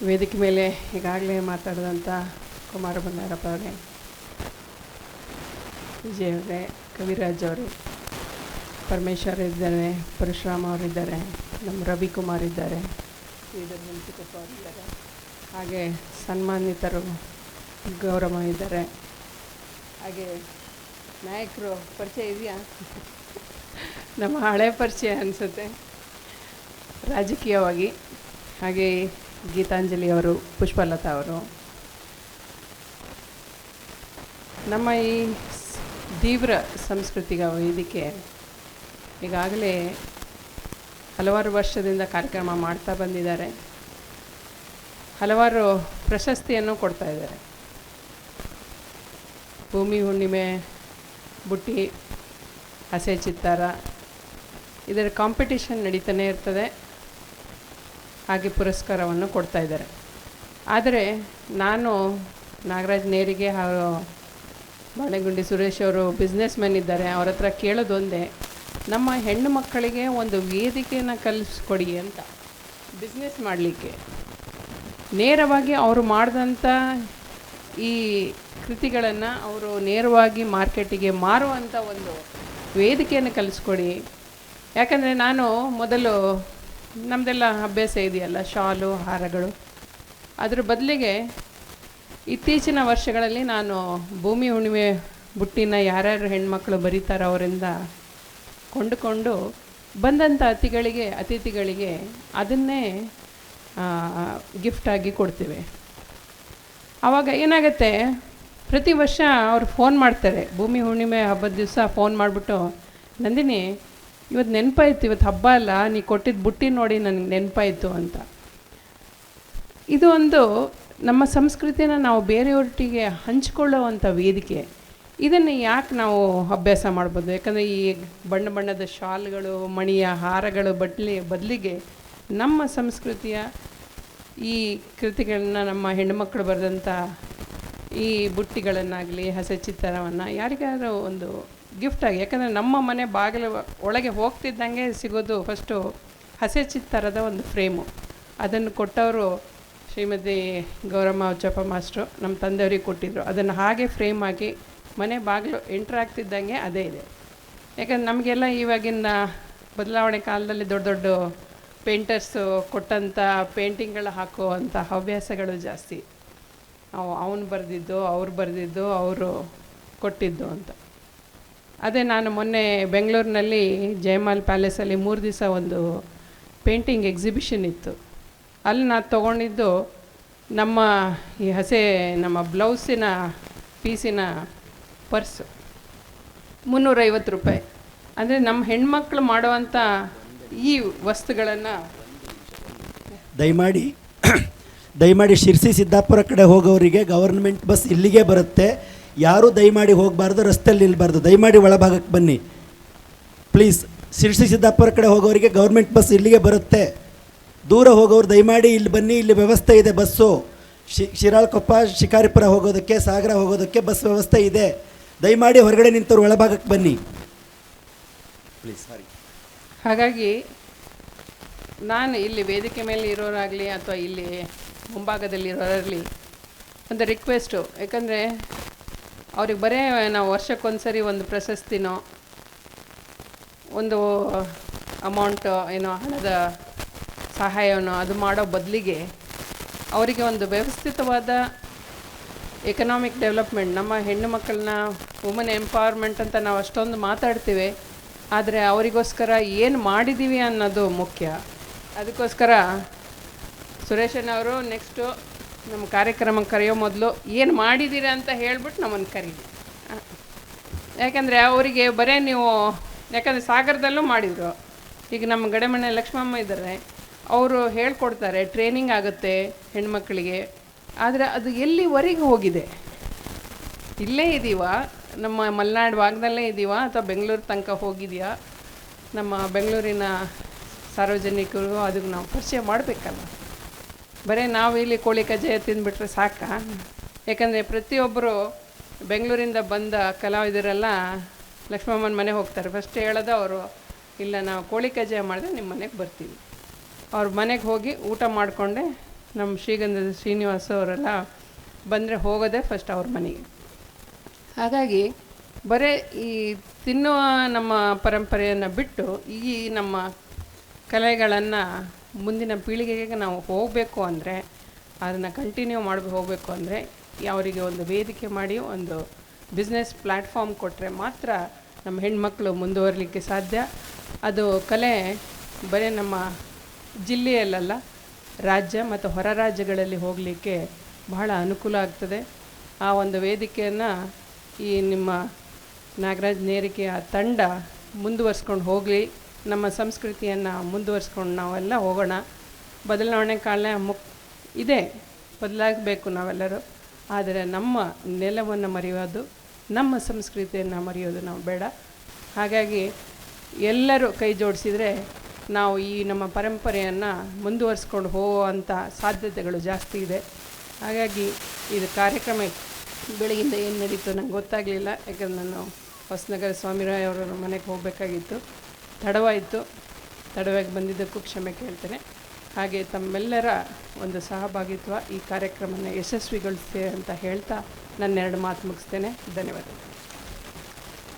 ವೇದಿಕೆ ಮೇಲೆ ಈಗಾಗಲೇ ಮಾತಾಡಿದಂಥ ಕುಮಾರ ಬಂಗಾರಪ್ಪ ಅವರೇ, ವಿಜಯ್ ಅವರೇ, ಕವಿರಾಜ್ ಅವರು, ಪರಮೇಶ್ವರ್ ಇದ್ದಾರೆ, ಪರಶುರಾಮ್ ಅವರಿದ್ದಾರೆ, ನಮ್ಮ ರವಿಕುಮಾರ್ ಇದ್ದಾರೆ, ಶ್ರೀಧರ್ ವೆಂಕಟಪ್ಪ ಅವರಿದ್ದಾರೆ, ಹಾಗೆ ಸನ್ಮಾನಿತರು ಗೌರವ ಇದ್ದಾರೆ, ಹಾಗೆ ನಾಯಕರು ಪರಿಚಯ ಇದೆಯಾ? ನಮ್ಮ ಹಳೆ ಪರಿಚಯ ಅನಿಸುತ್ತೆ ರಾಜಕೀಯವಾಗಿ. ಹಾಗೆ ಗೀತಾಂಜಲಿ ಅವರು, ಪುಷ್ಪಲತಾ ಅವರು. ನಮ್ಮ ಈ ತೀವ್ರ ಸಾಂಸ್ಕೃತಿಕ ವೇದಿಕೆ ಈಗಾಗಲೇ ಹಲವಾರು ವರ್ಷದಿಂದ ಕಾರ್ಯಕ್ರಮ ಮಾಡ್ತಾ ಬಂದಿದ್ದಾರೆ. ಹಲವಾರು ಪ್ರಶಸ್ತಿಯನ್ನು ಕೊಡ್ತಾ ಇದ್ದಾರೆ. ಭೂಮಿ ಹುಣ್ಣಿಮೆ, ಬುಟ್ಟಿ, ಹಸೆ ಚಿತ್ತಾರ, ಇದರ ಕಾಂಪಿಟೇಷನ್ ನಡೀತಾನೆ ಇರ್ತದೆ. ಹಾಗೆ ಪುರಸ್ಕಾರವನ್ನು ಕೊಡ್ತಾ ಇದ್ದಾರೆ. ಆದರೆ ನಾನು ನಾಗರಾಜ್ ನೇರಿಗೆ ಹಾಗೂ ಬಾಳೆಗುಂಡಿ ಸುರೇಶ್ ಅವರು ಬಿಸ್ನೆಸ್ ಮ್ಯಾನ್ ಇದ್ದಾರೆ, ಅವ್ರ ಹತ್ರ ಕೇಳೋದೊಂದೇ, ನಮ್ಮ ಹೆಣ್ಣು ಮಕ್ಕಳಿಗೆ ಒಂದು ವೇದಿಕೆಯನ್ನು ಕಲಿಸ್ಕೊಡಿ ಅಂತ. ಬಿಸ್ನೆಸ್ ಮಾಡಲಿಕ್ಕೆ ನೇರವಾಗಿ ಅವರು ಮಾಡಿದಂಥ ಈ ಕೃತಿಗಳನ್ನು ಅವರು ನೇರವಾಗಿ ಮಾರ್ಕೆಟಿಗೆ ಮಾರುವಂಥ ಒಂದು ವೇದಿಕೆಯನ್ನು ಕಲಿಸ್ಕೊಡಿ. ಯಾಕಂದರೆ ನಾನು ಮೊದಲು ನಮ್ಮದೆಲ್ಲ ಅಭ್ಯಾಸ ಇದೆಯಲ್ಲ, ಶಾಲು, ಹಾರಗಳು, ಅದ್ರ ಬದಲಿಗೆ ಇತ್ತೀಚಿನ ವರ್ಷಗಳಲ್ಲಿ ನಾನು ಭೂಮಿ ಹುಣ್ಣಿಮೆ ಬುಟ್ಟಿನ ಯಾರ್ಯಾರು ಹೆಣ್ಮಕ್ಳು ಬರೀತಾರೋ ಅವರಿಂದ ಕೊಂಡುಕೊಂಡು ಬಂದಂಥ ಅತಿಥಿಗಳಿಗೆ ಅದನ್ನೇ ಗಿಫ್ಟಾಗಿ ಕೊಡ್ತೀವಿ. ಆವಾಗ ಏನಾಗುತ್ತೆ, ಪ್ರತಿ ವರ್ಷ ಅವ್ರು ಫೋನ್ ಮಾಡ್ತಾರೆ. ಭೂಮಿ ಹುಣ್ಣಿಮೆ ಹಬ್ಬದ ದಿವಸ ಫೋನ್ ಮಾಡಿಬಿಟ್ಟು, ನಂದಿನಿ ಇವತ್ತು ನೆನಪಾಯಿತು, ಇವತ್ತು ಹಬ್ಬ ಅಲ್ಲ, ನೀ ಕೊಟ್ಟಿದ್ದು ಬುಟ್ಟಿ ನೋಡಿ ನನಗೆ ನೆನಪಾಯಿತು ಅಂತ. ಇದು ಒಂದು ನಮ್ಮ ಸಂಸ್ಕೃತಿನ ನಾವು ಬೇರೆಯವ್ರೊಟ್ಟಿಗೆ ಹಂಚ್ಕೊಳ್ಳೋವಂಥ ವೇದಿಕೆ. ಇದನ್ನು ಯಾಕೆ ನಾವು ಅಭ್ಯಾಸ ಮಾಡ್ಬೋದು? ಯಾಕಂದರೆ ಈ ಬಣ್ಣ ಬಣ್ಣದ ಶಾಲ್ಗಳು, ಮಣಿಯ ಹಾರಗಳು ಬದಲಿಗೆ ನಮ್ಮ ಸಂಸ್ಕೃತಿಯ ಈ ಕೃತಿಗಳನ್ನ, ನಮ್ಮ ಹೆಣ್ಣುಮಕ್ಕಳು ಬರೆದಂಥ ಈ ಬುಟ್ಟಿಗಳನ್ನಾಗಲಿ, ಹಸೆ ಚಿತ್ತಾರವನ್ನು ಯಾರಿಗಾದ್ರೂ ಒಂದು ಗಿಫ್ಟಾಗಿ, ಯಾಕಂದರೆ ನಮ್ಮ ಮನೆ ಬಾಗಿಲು ಒಳಗೆ ಹೋಗ್ತಿದ್ದಂಗೆ ಸಿಗೋದು ಫಸ್ಟು ಹಸೆ ಚಿತ್ತಾರದ ಒಂದು ಫ್ರೇಮು. ಅದನ್ನು ಕೊಟ್ಟವರು ಶ್ರೀಮತಿ ಗೌರಮ್ಮ ಉಚ್ಚಪ್ಪ ಮಾಸ್ಟ್ರು, ನಮ್ಮ ತಂದೆಯವ್ರಿಗೆ ಕೊಟ್ಟಿದ್ದರು. ಅದನ್ನು ಹಾಗೆ ಫ್ರೇಮ್ ಆಗಿ ಮನೆ ಬಾಗಿಲು ಎಂಟ್ರ್ ಆಗ್ತಿದ್ದಂಗೆ ಅದೇ ಇದೆ. ಯಾಕಂದ್ರೆ ನಮಗೆಲ್ಲ ಇವಾಗಿನ ಬದಲಾವಣೆ ಕಾಲದಲ್ಲಿ ದೊಡ್ಡ ದೊಡ್ಡ ಪೇಂಟರ್ಸು ಕೊಟ್ಟಂಥ ಪೇಂಟಿಂಗ್ಗಳು ಹಾಕುವಂಥ ಹವ್ಯಾಸಗಳು ಜಾಸ್ತಿ. ಅವನು ಬರೆದಿದ್ದು, ಅವ್ರು ಬರೆದಿದ್ದು, ಅವರು ಕೊಟ್ಟಿದ್ದು ಅಂತ. ಅದೇ ನಾನು ಮೊನ್ನೆ ಬೆಂಗಳೂರಿನಲ್ಲಿ ಜಯಮಾಲ್ ಪ್ಯಾಲೇಸಲ್ಲಿ 3 ದಿವಸ ಒಂದು ಪೇಂಟಿಂಗ್ ಎಕ್ಸಿಬಿಷನ್ ಇತ್ತು. ಅಲ್ಲಿ ನಾನು ತೊಗೊಂಡಿದ್ದು ನಮ್ಮ ಈ ನಮ್ಮ ಬ್ಲೌಸಿನ ಪೀಸಿನ ಪರ್ಸು, 350 ರೂಪಾಯಿ. ಅಂದರೆ ನಮ್ಮ ಹೆಣ್ಮಕ್ಳು ಮಾಡುವಂಥ ಈ ವಸ್ತುಗಳನ್ನು ದಯಮಾಡಿ ಶಿರ್ಸಿ ಸಿದ್ದಾಪುರ ಕಡೆ ಹೋಗೋರಿಗೆ ಗವರ್ನಮೆಂಟ್ ಬಸ್ ಇಲ್ಲಿಗೆ ಬರುತ್ತೆ. ಯಾರೂ ದಯಮಾಡಿ ಹೋಗಬಾರ್ದು, ರಸ್ತೆಯಲ್ಲಿ ನಿಲ್ಲಬಾರ್ದು. ದಯಮಾಡಿ ಒಳಭಾಗಕ್ಕೆ ಬನ್ನಿ ಪ್ಲೀಸ್. ಶಿರ್ಸಿ ಸಿದ್ದಾಪುರ ಕಡೆ ಹೋಗೋರಿಗೆ ಗೌರ್ಮೆಂಟ್ ಬಸ್ ಇಲ್ಲಿಗೆ ಬರುತ್ತೆ. ದೂರ ಹೋಗೋರು ದಯಮಾಡಿ ಇಲ್ಲಿ ಬನ್ನಿ, ಇಲ್ಲಿ ವ್ಯವಸ್ಥೆ ಇದೆ ಬಸ್ಸು. ಶಿರಾಳಕೊಪ್ಪ, ಶಿಕಾರಿಪುರ ಹೋಗೋದಕ್ಕೆ, ಸಾಗರ ಹೋಗೋದಕ್ಕೆ ಬಸ್ ವ್ಯವಸ್ಥೆ ಇದೆ. ದಯಮಾಡಿ ಹೊರಗಡೆ ನಿಂತವ್ರು ಒಳಭಾಗಕ್ಕೆ ಬನ್ನಿ ಪ್ಲೀಸ್. ಸಾರಿ. ಹಾಗಾಗಿ ನಾನು ಇಲ್ಲಿ ವೇದಿಕೆ ಮೇಲೆ ಇರೋರಾಗಲಿ ಅಥವಾ ಇಲ್ಲಿ ಮುಂಭಾಗದಲ್ಲಿರೋರಲ್ಲಿ ಒಂದು ರಿಕ್ವೆಸ್ಟು. ಯಾಕಂದರೆ ಅವ್ರಿಗೆ ಬರೀ ನಾವು ವರ್ಷಕ್ಕೊಂದ್ಸರಿ ಒಂದು ಪ್ರಶಸ್ತಿನೋ ಒಂದು ಅಮೌಂಟು ಏನೋ ಹಣದ ಸಹಾಯನೋ ಅದು ಮಾಡೋ ಬದಲಿಗೆ ಅವರಿಗೆ ಒಂದು ವ್ಯವಸ್ಥಿತವಾದ ಎಕನಾಮಿಕ್ ಡೆವಲಪ್ಮೆಂಟ್, ನಮ್ಮ ಹೆಣ್ಣು ಮಕ್ಕಳನ್ನ ವುಮನ್ ಎಂಪವರ್ಮೆಂಟ್ ಅಂತ ನಾವು ಅಷ್ಟೊಂದು ಮಾತಾಡ್ತೀವಿ, ಆದರೆ ಅವರಿಗೋಸ್ಕರ ಏನು ಮಾಡಿದ್ದೀವಿ ಅನ್ನೋದು ಮುಖ್ಯ. ಅದಕ್ಕೋಸ್ಕರ ಸುರೇಶನವರು ನೆಕ್ಸ್ಟು ನಮ್ಮ ಕಾರ್ಯಕ್ರಮ ಕರೆಯೋ ಮೊದಲು ಏನು ಮಾಡಿದ್ದೀರ ಅಂತ ಹೇಳ್ಬಿಟ್ಟು ನಮ್ಮನ್ನು ಕರೀರಿ. ಯಾಕಂದರೆ ಅವರಿಗೆ ಬರೀ ನೀವು, ಯಾಕಂದರೆ ಸಾಗರದಲ್ಲೂ ಮಾಡಿದರು, ಈಗ ನಮ್ಮ ಗಡೆಮನೆ ಲಕ್ಷ್ಮಮ್ಮ ಇದ್ದಾರೆ, ಅವರು ಹೇಳ್ಕೊಡ್ತಾರೆ, ಟ್ರೈನಿಂಗ್ ಆಗುತ್ತೆ ಹೆಣ್ಮಕ್ಳಿಗೆ. ಆದರೆ ಅದು ಎಲ್ಲಿವರೆಗೆ ಹೋಗಿದೆ? ಇಲ್ಲೇ ಇದ್ದೀವ, ನಮ್ಮ ಮಲೆನಾಡು ಭಾಗದಲ್ಲೇ ಇದ್ದೀವ ಅಥವಾ ಬೆಂಗಳೂರು ತನಕ ಹೋಗಿದೆಯಾ? ನಮ್ಮ ಬೆಂಗಳೂರಿನ ಸಾರ್ವಜನಿಕರು ಅದಕ್ಕೆ ನಾವು ಪರಿಚಯ ಮಾಡಬೇಕಲ್ಲ. ಬರೀ ನಾವು ಇಲ್ಲಿ ಕೋಳಿ ಕಜ್ಜಾಯ ತಿಂದುಬಿಟ್ರೆ ಸಾಕ? ಯಾಕಂದರೆ ಪ್ರತಿಯೊಬ್ಬರು ಬೆಂಗಳೂರಿಂದ ಬಂದ ಕಲಾವಿದರೆಲ್ಲ ಲಕ್ಷ್ಮಮ್ಮನ ಮನೆ ಹೋಗ್ತಾರೆ. ಫಸ್ಟ್ ಹೇಳೋದು ಅವರು, ಇಲ್ಲ ನಾವು ಕೋಳಿ ಕಜ್ಜಾಯ ಮಾಡಿದ್ರೆ ನಿಮ್ಮ ಮನೆಗೆ ಬರ್ತೀವಿ. ಅವ್ರ ಮನೆಗೆ ಹೋಗಿ ಊಟ ಮಾಡಿಕೊಂಡೆ ನಮ್ಮ ಶ್ರೀಗಂಧದ ಶ್ರೀನಿವಾಸ ಅವರೆಲ್ಲ ಬಂದರೆ ಹೋಗೋದೇ ಫಸ್ಟ್ ಅವ್ರ ಮನೆಗೆ. ಹಾಗಾಗಿ ಬರೀ ಈ ತಿನ್ನುವ ನಮ್ಮ ಪರಂಪರೆಯನ್ನು ಬಿಟ್ಟು ಈ ನಮ್ಮ ಕಲೆಗಳನ್ನು ಮುಂದಿನ ಪೀಳಿಗೆಗೆ ನಾವು ಹೋಗಬೇಕು ಅಂದರೆ, ಅದನ್ನು ಕಂಟಿನ್ಯೂ ಮಾಡಿ ಹೋಗಬೇಕು ಅಂದರೆ ಅವರಿಗೆ ಒಂದು ವೇದಿಕೆ ಮಾಡಿ ಒಂದು ಬಿಸ್ನೆಸ್ ಪ್ಲ್ಯಾಟ್ಫಾರ್ಮ್ ಕೊಟ್ಟರೆ ಮಾತ್ರ ನಮ್ಮ ಹೆಣ್ಮಕ್ಳು ಮುಂದುವರಲಿಕ್ಕೆ ಸಾಧ್ಯ. ಅದು ಕಲೆ ಬರೀ ನಮ್ಮ ಜಿಲ್ಲೆಯಲ್ಲ, ರಾಜ್ಯ ಮತ್ತು ಹೊರ ರಾಜ್ಯಗಳಲ್ಲಿ ಹೋಗಲಿಕ್ಕೆ ಬಹಳ ಅನುಕೂಲ ಆಗ್ತದೆ. ಆ ಒಂದು ವೇದಿಕೆಯನ್ನು ಈ ನಿಮ್ಮ ನಾಗರಾಜ್ ನೇರಿಕೆಯ ತಂಡ ಮುಂದುವರ್ಸ್ಕೊಂಡು ಹೋಗಲಿ. ನಮ್ಮ ಸಂಸ್ಕೃತಿಯನ್ನು ಮುಂದುವರ್ಸ್ಕೊಂಡು ನಾವೆಲ್ಲ ಹೋಗೋಣ. ಬದಲಾವಣೆ ಕಾಲ ಇದೆ, ಬದಲಾಗಬೇಕು ನಾವೆಲ್ಲರೂ. ಆದರೆ ನಮ್ಮ ನೆಲವನ್ನು ಮರೆಯೋದು, ನಮ್ಮ ಸಂಸ್ಕೃತಿಯನ್ನು ಮರೆಯೋದು ನಾವು ಬೇಡ. ಹಾಗಾಗಿ ಎಲ್ಲರೂ ಕೈ ಜೋಡಿಸಿದರೆ ನಾವು ಈ ನಮ್ಮ ಪರಂಪರೆಯನ್ನು ಮುಂದುವರಿಸ್ಕೊಂಡು ಹೋಗುವಂಥ ಸಾಧ್ಯತೆಗಳು ಜಾಸ್ತಿ ಇದೆ. ಹಾಗಾಗಿ ಇದು ಕಾರ್ಯಕ್ರಮ ಬೆಳಗಿಂದ ಏನು ನಡೀತು ನಂಗೆ ಗೊತ್ತಾಗಲಿಲ್ಲ, ಯಾಕಂದ್ರೆ ನಾನು ಹೊಸನಗರ ಸ್ವಾಮಿರಾಯ್ ಅವರ ಮನೆಗೆ ಹೋಗಬೇಕಾಗಿತ್ತು, ತಡವಾಗಿ ಬಂದಿದ್ದಕ್ಕೂ ಕ್ಷಮೆ ಕೇಳ್ತೇನೆ. ಹಾಗೆ ತಮ್ಮೆಲ್ಲರ ಒಂದು ಸಹಭಾಗಿತ್ವ ಈ ಕಾರ್ಯಕ್ರಮನ ಯಶಸ್ವಿಗೊಳಿಸ್ತೇವೆ ಅಂತ ಹೇಳ್ತಾ ನನ್ನ 2 ಮಾತು ಮುಗಿಸ್ತೇನೆ. ಧನ್ಯವಾದ.